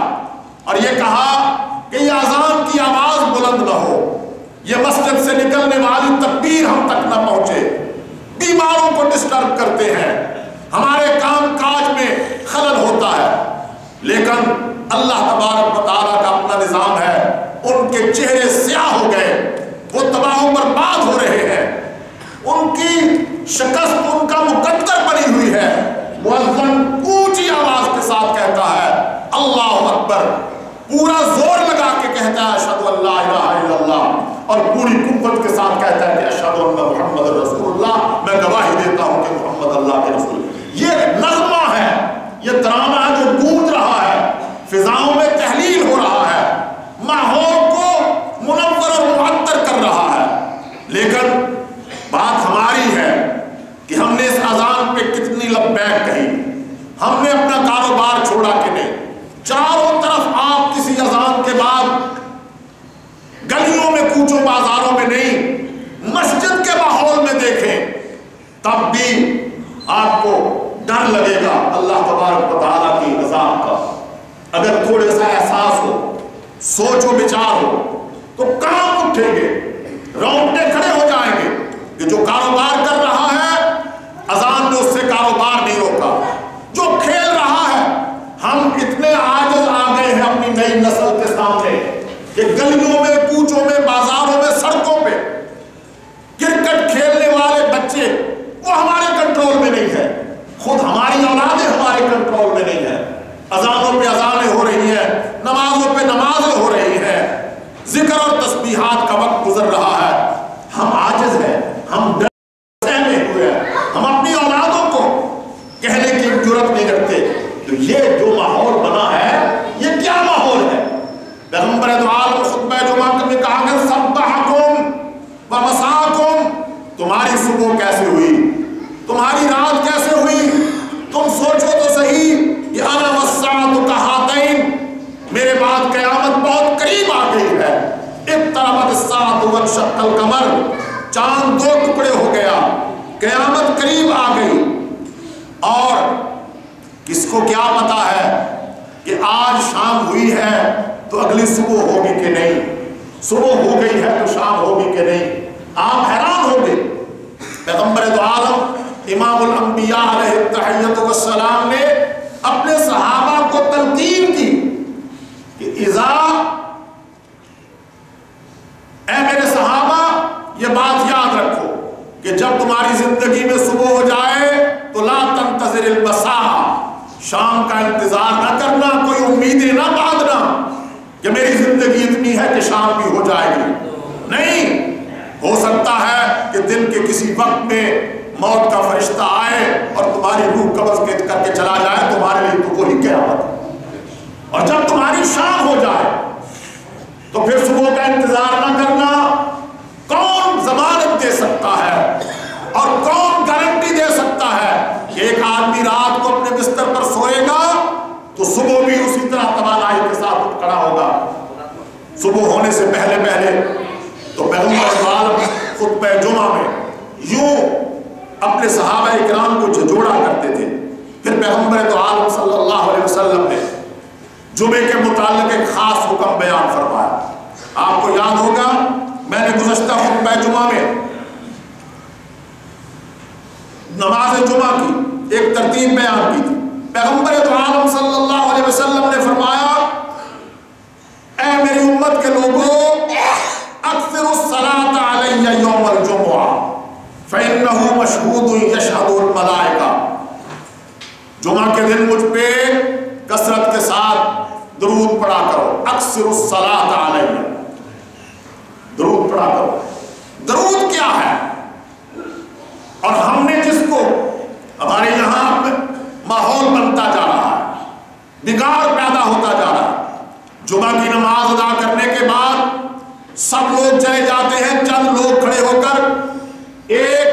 اور یہ کہا کہ یہ اذان کی آواز بلند نہ ہو، یہ مسجد سے نکلنے والی تکبیر ہم تک نہ پہنچے، بیماروں کو ڈسٹرب کرتے ہیں، ہمارے کام کاج میں خلل ہوتا ہے. لیکن اللہ تبارک و تعالیٰ کا اپنا نظام ہے. ان کے چہرے سیاہ ہو گئے، وہ تباہ و برباد ہو رہے ہیں، ان کی شکست ان کا مقدر بنی ہوئی ہے. مؤذن اونچی آواز کے ساتھ کہتا ہے اللہ اکبر، پورا زور لگا کے کہتا ہے اشہد ان لا الہ الا اللہ، اور پوری قوت کے ساتھ کہتا ہے کہ اشہد ان محمد رسول اللہ، میں گواہی دیتا ہوں کہ محمد اللہ کے رسول. یہ نغمہ ہے، یہ ترانہ ہے جو گونج رہا ہے، فضاؤں میں تحلیل ہو رہا ہے، ماحول کو منور اور معطر کر رہا ہے. لیکن بات ہماری ہے کہ ہم نے اس اذان پہ کتنی لبیک کہی، ہم نے اپنا کاروبار چھوڑا کہ نہیں. چاروں طرف آپ کسی اذان کے بعد گلیوں میں کوچوں بازاروں میں نہیں، مسجد کے ماحول میں دیکھیں تب بھی آپ کو ڈر لگے گا اللہ تبارک و تعالیٰ کی عذاب کا. اگر تھوڑے سا احساس ہو، سوچ و بچار ہو تو کام اٹھیں گے، رونگٹے کھڑے ہو جائیں گے کہ جو کاروبار کر رہا ہے اذان نے اس سے کاروبار نہیں روکا، جو کھیل رہا ہے. ہم اتنے عاجز آ گئے ہیں اپنی نئی نسل کے سامنے کہ گلیوں میں کوچوں میں بازاروں میں سڑکوں پہ کرکٹ کھیلنے والے بچے وہ ہمارے کنٹرول میں نہیں ہے، خود ہماری اولادیں ہمارے کنٹرول میں نہیں ہے. اذانوں پہ اذانیں ہو رہی ہیں، نمازوں پہ نمازیں ہو رہی ہیں، ذکر اور تسبیحات کا وقت گزر رہا ہے. ہم عاجز ہیں، ہم سہمے ہوئے ہیں، ہم اپنی اولادوں کو کہنے کی جرات نہیں رکھتے. تو یہ جو ماحول بنا ہے یہ کیا ماحول ہے؟ پیغمبر دو عالم خطبہ جمعہ میں کہا کہ صبحکم و مساکم، تمہاری صبح کیسے ہوئی، تمہاری رات کیسے ہوئی. تم سوچو تو صحیح کہ انا والساعۃ کہاتین، میرے بعد قیامت بہت قریب آ گئی ہے. اقتربت الساعۃ وانشق القمر، چاند دو ٹکڑے ہو گیا، قیامت قریب آ گئی. اور کس کو کیا پتا ہے کہ آج شام ہوئی ہے تو اگلی صبح ہوگی کہ نہیں، صبح ہو گئی ہے تو شام ہوگی کہ نہیں. آپ حیران ہوں گے. پیغمبر دو عالم امام الانبیاء علیہ التحیۃ والسلام نے اپنے صحابہ کو تلقین کی کہ اے میرے صحابہ یہ بات یاد رکھو کہ جب تمہاری زندگی میں صبح ہو جائے تو لا تنتظر المساء، شام کا انتظار نہ کرنا، کوئی امیدیں نہ باندھنا کہ میری زندگی اتنی ہے کہ شام بھی ہو جائے گی. نہیں، ہو سکتا ہے کہ دن کے کسی وقت میں موت کا فرشتہ آئے اور تمہاری روح قبض کر کے چلا جائے، تمہارے لیے تو وہی قیامت ہے. اور جب تمہاری شام ہو جائے تو پھر صبح کا انتظار نہ کرنا. کون ضمانت دے سکتا ہے اور کون گارنٹی دے سکتا ہے کہ ایک آدمی رات کو اپنے بستر پر سوئے گا تو صبح بھی اسی طرح توانائی کے ساتھ اٹھ کھڑا ہوگا. صبح ہونے سے پہلے تو پیغمبر عالم خطبہ جمعہ میں یوں اپنے صحابہ کرام کو جھجوڑا کرتے تھے. پھر پیغمبر تو عالم صلی اللہ علیہ وسلم نے جمعے کے متعلق ایک خاص حکم بیان فرمایا. آپ کو یاد ہوگا میں نے گزشتہ خطبہ جمعہ میں نماز جمعہ کی ایک ترتیب بیان کی تھی. پیغمبر تو عالم صلی اللہ علیہ وسلم نے فرمایا اے میری امت کے لوگوں اکثر الصلاۃ علی یوم الجمعہ فإنہ مشہود یشہد الملائکہ، جمعہ کے دن مجھ پہ کثرت کے ساتھ درود پڑھا کرو. اکثر الصلاۃ علی، درود پڑھا کرو. سب لوگ چلے جاتے ہیں، چند لوگ کھڑے ہو کر ایک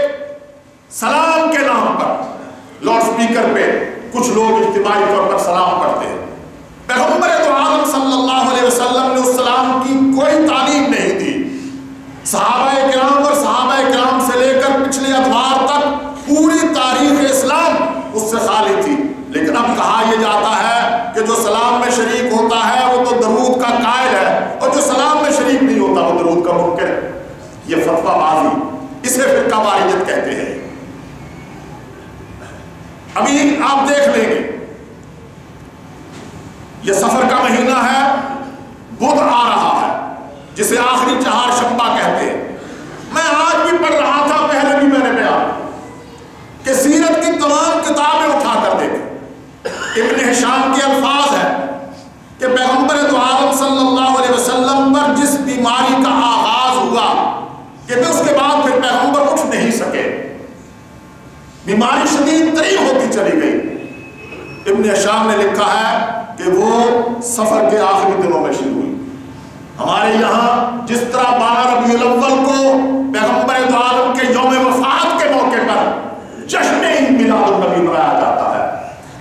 سلام کے نام پر لاؤڈ سپیکر پہ کچھ لوگ اجتماعی طور پر سلام پڑھتے ہیں۔ پیغمبر تو عالم صلی اللہ علیہ وسلم نے اس سلام کی کوئی تعلیم نہیں دی۔ صحابہ کرام اور صحابہ کرام سے لے کر پچھلے ادوار تک پوری تاریخ اسلام اس سے خالی تھی، لیکن اب کہا یہ جاتا ہے کہ جو سلام میں شریک ہوتا ہے وہ تو درود کا قائل ہے، اور جو سلام میں شریک نہیں ہوتا وہ درود کا منکر ہے۔ یہ فتویٰ بازی، اسے فرقہ واریت کہتے ہیں۔ ابھی آپ دیکھ لیں گے یہ سفر کا مہینہ ہے، بدھ آ رہا ہے جسے آخری چہار شنبہ کہتے ہیں۔ میں آج بھی پڑھ رہا تھا، پہلے بھی میں نے بیان کہ سیرت کی تمام کتابیں اٹھا کر دیکھیں، ابن ہشام کے الفاظ ہیں کہ پیغمبر دو عالم صلی اللہ علیہ وسلم پر جس بیماری کا آغاز ہوا کہ اس کے بعد پھر پیغمبر اٹھ نہیں سکے، بیماری شدید ترین ہوتی چلی گئی۔ ابن ہشام نے لکھا ہے کہ وہ سفر کے آخری دنوں میں شروع ہوئی۔ ہمارے یہاں جس طرح 12 ربیع الاول کو پیغمبر دو عالم کے یوم وفات کے موقع پر جشن عید میلاد النبی منایا جاتا ہے،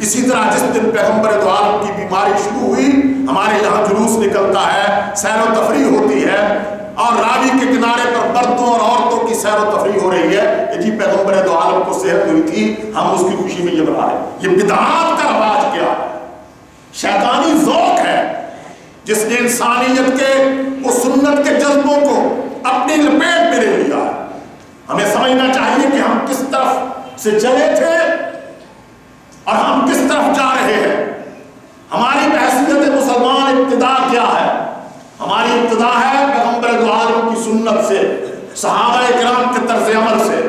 اسی طرح جس دن پیغمبر دو عالم کی بیماری شروع ہوئی ہمارے یہاں جلوس نکلتا ہے، سیر و تفریح ہوتی ہے، اور راوی کے کنارے پر مردوں اور عورتوں کی سیر و تفریح ہو رہی ہے کہ جی پیغمبر دو عالم کو صحت ہوئی تھی، ہم اس کی خوشی میں یہ بنا رہے ہیں۔ یہ بدعات کا رواج کیا ہے؟ شیطانی ذوق ہے جس نے انسانیت کے اس سنت کے جذبوں کو اپنی لپیٹ میں لے لیا ہے۔ ہمیں سمجھنا چاہیے کہ ہم کس طرف سے چلے تھے اور ہم کس طرف جا رہے ہیں۔ ہماری بحثیت مسلمان ابتدا کیا ہے؟ ہماری ابتدا ہے پیغمبر دو عالم کی سنت سے، صحابہ کرام کے طرز عمل سے۔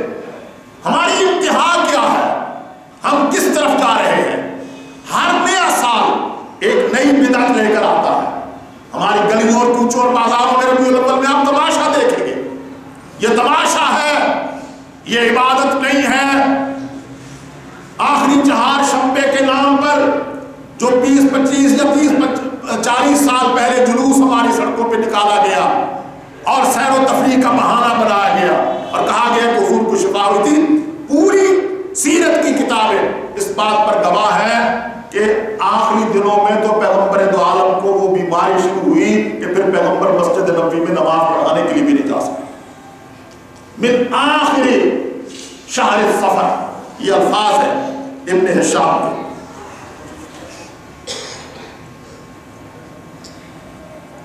ہماری انتہا کیا ہے؟ ہم کس طرف جا رہے ہیں؟ ہر نیا سال ایک نئی بدعت لے کر آتا ہے۔ ہماری گلیوں اور کوچوں اور بازاروں میں ربیع الاول میں آپ تماشا دیکھیں گے، یہ تماشا ہے، یہ عبادت نہیں ہے۔ آخری چہار شنبے کے نام پر جو 20-25 یا 30-40 سال پہلے جلوس ہماری سڑکوں پہ نکالا گیا اور سیر و تفریح کا بہانہ بنایا گیا اور کہا گیا کہ حضور کو شفا ہوئی تھی، پوری سیرت کی کتابیں اس بات پر گواہ ہے کہ آخری دنوں میں تو پیغمبر دو عالم کو وہ بیماری شروع ہوئی کہ پھر پیغمبر مسجد نبوی میں نماز پڑھانے کے لیے بھی نہیں جا سکے۔ من آخر شہر صفر، یہ الفاظ ہے ابن ہشام کے۔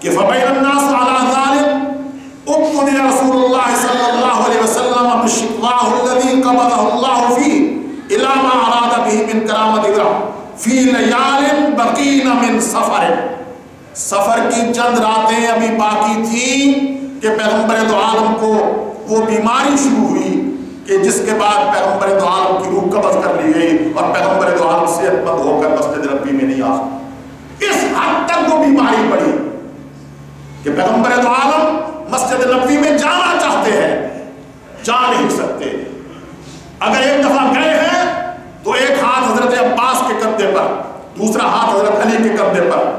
کہ فبین الناس علی ذلك ابتلي رسول اللہ صلی اللہ علیہ وسلم بشقواہ الذی قبضہ اللہ فیہ الی ما اراد به من کرامت ابراہیم فی لیال بقین من سفر۔ سفر کی چند راتیں ابھی باقی تھیں کہ پیغمبر دو عالم کو وہ بیماری شروع ہوئی کہ جس کے بعد پیغمبر دو عالم کی روح قبض کر لی گئی اور پیغمبر دو عالم صحت مند ہو کر مسجد نبوی میں نہیں آ سکتے۔ اس حد تک وہ بیماری پڑی کہ پیغمبر دو عالم مسجد نبوی میں جانا چاہتے ہیں، جا نہیں سکتے۔ اگر ایک دفعہ گئے ہیں تو ایک ہاتھ حضرت عباس کے کندھے پر، دوسرا ہاتھ حضرت علی کے کندھے پر،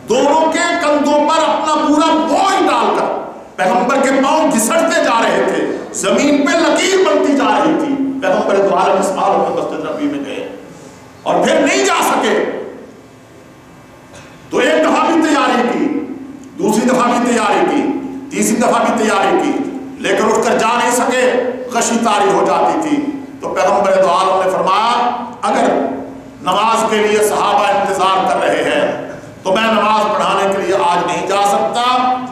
دونوں کے کندھوں پر اپنا پورا بوجھ ڈال کر پیغمبر کے پاؤں گھسٹتے جا رہے تھے، زمین پہ لکیر بنتی جا رہی تھی۔ پیغمبر دو عالم اس حالت میں مسجد نبوی میں گئے اور پھر نہیں جا سکے تو ایک دفعہ بھی تیاری کی، دوسری دفعہ بھی تیاری کی، تیسری دفعہ بھی تیاری کی، لیکن اٹھ کر جا نہیں سکے، غشی طاری ہو جاتی تھی۔ تو پیغمبر دو عالم نے فرمایا اگر نماز کے لیے صحابہ انتظار کر رہے ہیں تو میں نماز پڑھانے کے لیے آج نہیں جا سکتا،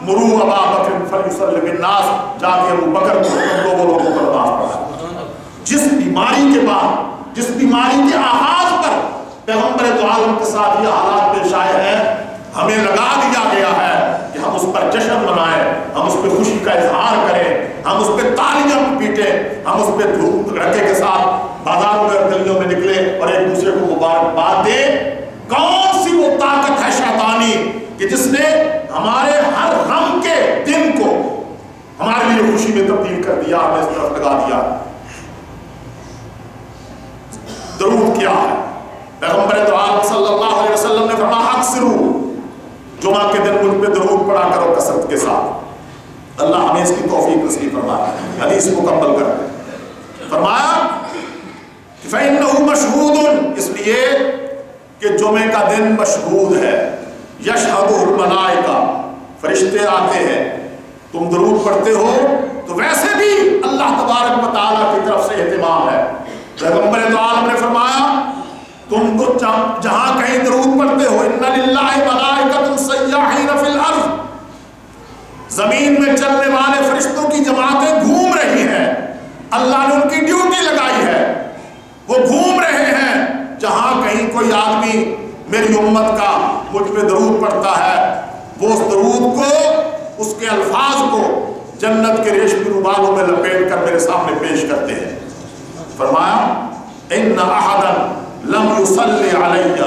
مرو ابا بکر فلیصلی بالناس، جا کے ابو بکر کو وہ لوگوں کو نماز پڑھا۔ جس بیماری کے بعد، جس بیماری کے آغاز پر پیغمبر دو عالم کے ساتھ یہ حالات پیش آئے ہیں، ہمیں لگا دیا گیا ہے کہ ہم اس پر جشن منائیں، ہم اس پہ خوشی کا اظہار کریں، ہم اس پہ تالیاں پیٹیں، ہم اس پہ دھوم دھڑکے کے ساتھ بازاروں میں اور گلیوں میں نکلے اور ایک دوسرے کو مبارکباد دیں۔ کون سی وہ طاقت ہے شیطانی کہ جس نے ہمارے ہر غم کے دن کو ہمارے لیے خوشی میں تبدیل کر دیا، ہمیں اس طرف لگا دیا۔ درود کیا ہے؟ پیغمبر دو عالم صلی اللہ علیہ وسلم نے فرمایا اکثروا، جمعہ کے دن مجھ پہ درود پڑھا کرو کثرت کے ساتھ۔ اللہ ہمیں اس کی توفیق نصیب فرمائے۔ حدیث مکمل کر فرمایا کہ فَإِنَّهُ مَشْهُودٌ، اس لیے کہ جمعے کا دن مشہود ہے، یشہدہ الملائکہ، فرشتے آتے ہیں، تم درود پڑھتے ہو تو ویسے بھی اللہ تبارک و تعالیٰ کی طرف سے اہتمام ہے۔ پیغمبر دو عالم نے فرمایا تم کو جہاں کہیں درود پڑھتے ہو، اِنَّ لِلَّهِ مَلَائِکَةٌ سَيَّاحِينَ فِي الْأَرْضِ، زمین میں چلنے والے فرشتوں کی جماعتیں گھوم رہی ہیں، اللہ نے ان کی ڈیوٹی لگائی ہے، وہ گھوم رہے ہیں، جہاں کہیں کوئی آدمی میری امت کا مجھ پہ درود پڑھتا ہے، وہ اس درود کو، اس کے الفاظ کو جنت کے ریشمی رومالوں میں لپیٹ کر میرے سامنے پیش کرتے ہیں۔ فرمایا ان احدا لم يصلي علي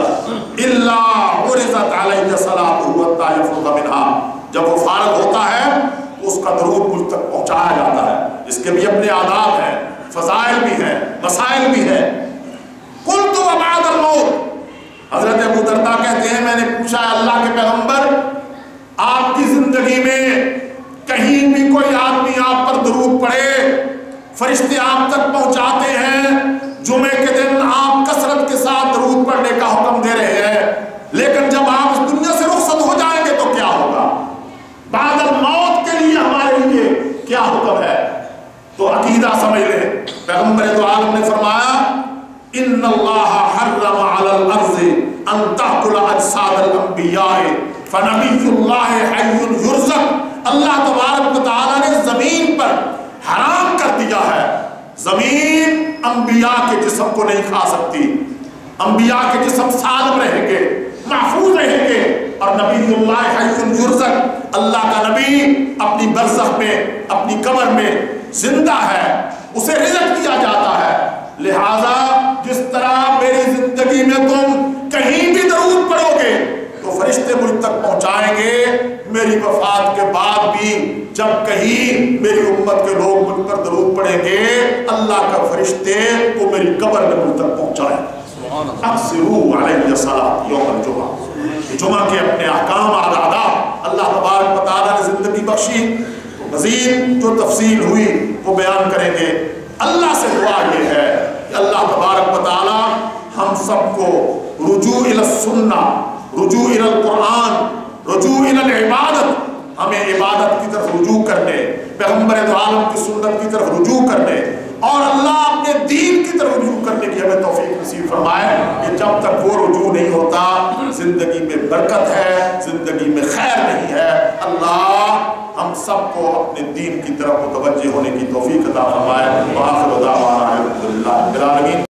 الا عرضت علي صلاته حتى يفرغ منها، جب وہ فارغ ہوتا ہے تو اس کا درود مجھ تک پہنچایا جاتا ہے۔ اس کے بھی اپنے آداب ہیں، فضائل بھی ہیں، مسائل بھی ہیں۔ قلت وبعد الموت، حضرت ابو درداء کہتے ہیں میں نے پوچھا اللہ کے پیغمبر آپ کی زندگی میں کہیں بھی کوئی آدمی آپ پر درود پڑھے، فرشتے آپ تک پہنچاتے ہیں، جمعے کے دن آپ کثرت کے ساتھ درود پڑھنے کا حکم دے رہے ہیں، لیکن جب آپ اس دنیا سے رخصت ہو جائیں گے تو کیا ہوگا؟ بعد الموت کے لیے ہمارے لیے کیا حکم ہے؟ تو عقیدہ سمجھ لیں۔ پیغمبر دو عالم نے فرمایا ان اللہ حرم علی الارض ان تاکل اجساد الانبیاء فنبی اللہ حی یرزق، اللہ تبارک و تعالیٰ نے زمین پر حرام کر دیا ہے، زمین انبیاء کے جسم کو نہیں کھا سکتی، انبیاء کے جسم سالم رہیں گے، محفوظ رہیں گے، اور نبی اللہ حی یرزق، اللہ کا نبی اپنی برزخ میں، اپنی قبر میں زندہ ہے، اسے رزق دیا جاتا ہے۔ لہذا جس طرح میری زندگی میں تم کہیں بھی درود پڑھو گے تو فرشتے مجھ تک پہنچائیں گے، میری وفات کے بعد بھی جب کہیں میری امت کے لوگ مجھ پر درود پڑھیں گے اللہ کا فرشتے وہ میری قبر میں مجھ تک پہنچائیں۔ اکثروا علیہ الصلاۃ یوم الجمعہ، جمعہ کے اپنے احکام اور آداب اللہ تبارک و تعالیٰ نے زندگی بخشی، مزید جو تفصیل ہوئی وہ بیان کریں گے۔ اللہ سے دعا یہ ہے کہ اللہ تبارک و تعالیٰ ہم سب کو رجوع الی السنہ، رجوع الی القرآن، رجوع الی العبادت، ہمیں عبادت کی طرف رجوع کرنے، پیغمبر دو عالم کی سنت کی طرف رجوع کرنے اور اللہ اپنے دین کی طرف رجوع کرنے کی ہمیں توفیق نصیب فرمائے کہ جب تک وہ رجوع نہیں ہوتا زندگی میں برکت ہے، زندگی میں خیر نہیں ہے۔ اللہ ہم سب کو اپنے دین کی طرف متوجہ ہونے کی توفیق عطا فرمائے۔ وآخر دعوانا الحمدللہ رب العالمین۔